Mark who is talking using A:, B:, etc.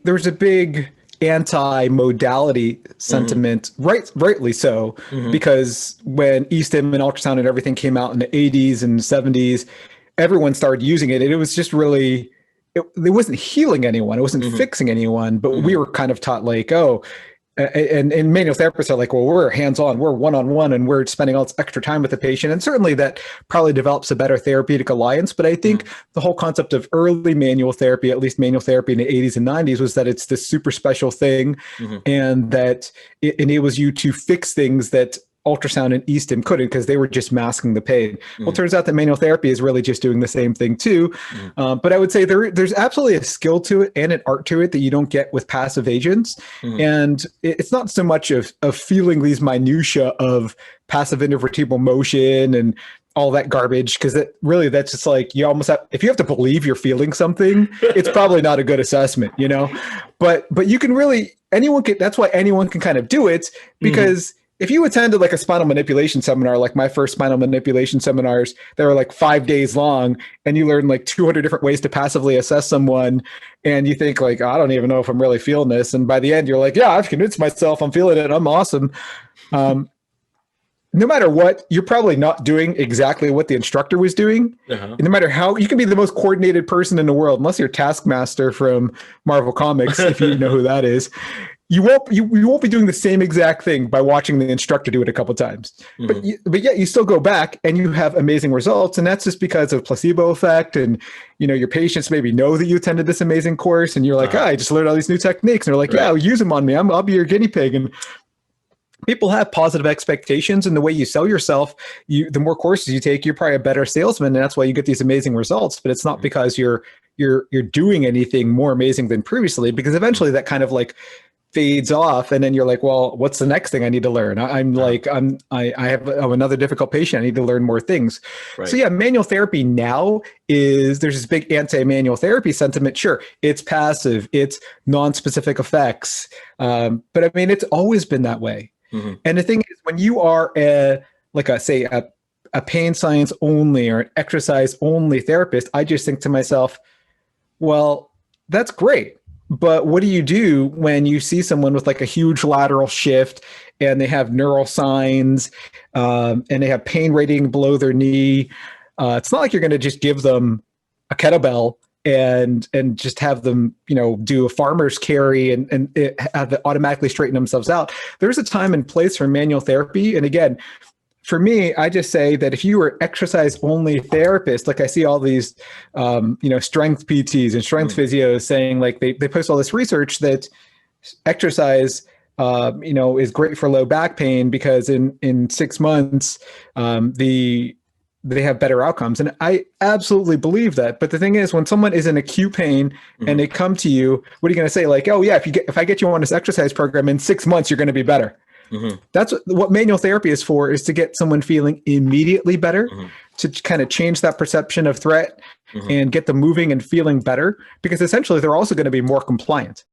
A: there was a big anti-modality
B: Hmm.
A: sentiment, rightly so,
B: Hmm.
A: because when e-stim and ultrasound and everything came out in the 80s and 70s, everyone started using it, and it was just really it wasn't healing anyone, it wasn't
B: Hmm.
A: fixing anyone, but we
B: Hmm.
A: were kind of taught like, oh, and manual therapists are like, well, we're hands-on, we're one-on-one, and we're spending all this extra time with the patient. And certainly that probably develops a better therapeutic alliance. But I think
B: Hmm.
A: the whole concept of early manual therapy, at least manual therapy in the 80s and 90s, was that it's this super special thing,
B: Hmm.
A: and that it enables you to fix things that ultrasound and e-stim couldn't, because they were just masking the pain. Well, it
B: Hmm.
A: turns out that manual therapy is really just doing the same thing too.
B: Hmm.
A: But I would say there's absolutely a skill to it and an art to it that you don't get with passive agents.
B: Hmm.
A: And it's not so much of feeling these minutia of passive intervertebral motion and all that garbage, because that's just like, you almost have, if you have to believe you're feeling something, it's probably not a good assessment, you know. But you can really, anyone can, that's why anyone can kind of do it,
B: Hmm.
A: because if you attended like a spinal manipulation seminar, like my first spinal manipulation seminars, they were like 5 days long, and you learn like 200 different ways to passively assess someone, and you think like, oh, I don't even know if I'm really feeling this, and by the end you're like, yeah, I've convinced myself I'm feeling it, I'm awesome. um, no matter what, you're probably not doing exactly what the instructor was doing.
B: Uh-huh.
A: And no matter how, you can be the most coordinated person in the world, unless you're Taskmaster from Marvel Comics, if you know who that is. You won't be doing the same exact thing by watching the instructor do it a couple times.
B: Hmm.
A: But yet you still go back and you have amazing results, and that's just because of placebo effect. And your patients maybe know that you attended this amazing course, and you're like,
B: Uh-huh.
A: I just learned all these new techniques, and they're like, yeah,
B: Right.
A: use them on me. I'll be your guinea pig. And people have positive expectations, and the way you sell yourself, the more courses you take, you're probably a better salesman, and that's why you get these amazing results. But it's not
B: Hmm.
A: because you're doing anything more amazing than previously, because eventually that kind of like fades off, and then you're like, well, what's the next thing I need to learn? I'm
B: Uh-huh.
A: like, I'm another difficult patient, I need to learn more things. So
B: Right.
A: yeah, manual therapy now is, there's this big anti-manual therapy sentiment. Sure, it's passive, it's non-specific effects, but I mean, it's always been that way.
B: Hmm.
A: And the thing is, when you are like a say a pain science only or an exercise only therapist, I just think to myself, well, that's great. But what do you do when you see someone with like a huge lateral shift, and they have neural signs, and they have pain rating below their knee? It's not like you're going to just give them a kettlebell and just have them, do a farmer's carry and have it automatically straighten themselves out. There's a time and place for manual therapy. And again, for me, I just say that if you were exercise only therapist, like I see all these, strength PTs and strength
B: Hmm.
A: physios saying, like, they post all this research that exercise, is great for low back pain, because in 6 months, they have better outcomes. And I absolutely believe that. But the thing is, when someone is in acute pain and
B: Hmm.
A: they come to you, what are you going to say? Like, oh yeah, if I get you on this exercise program in 6 months, you're going to be better.
B: Hmm.
A: That's what manual therapy is for, is to get someone feeling immediately better,
B: Hmm.
A: to kind of change that perception of threat
B: Hmm.
A: and get them moving and feeling better, because essentially they're also going to be more compliant.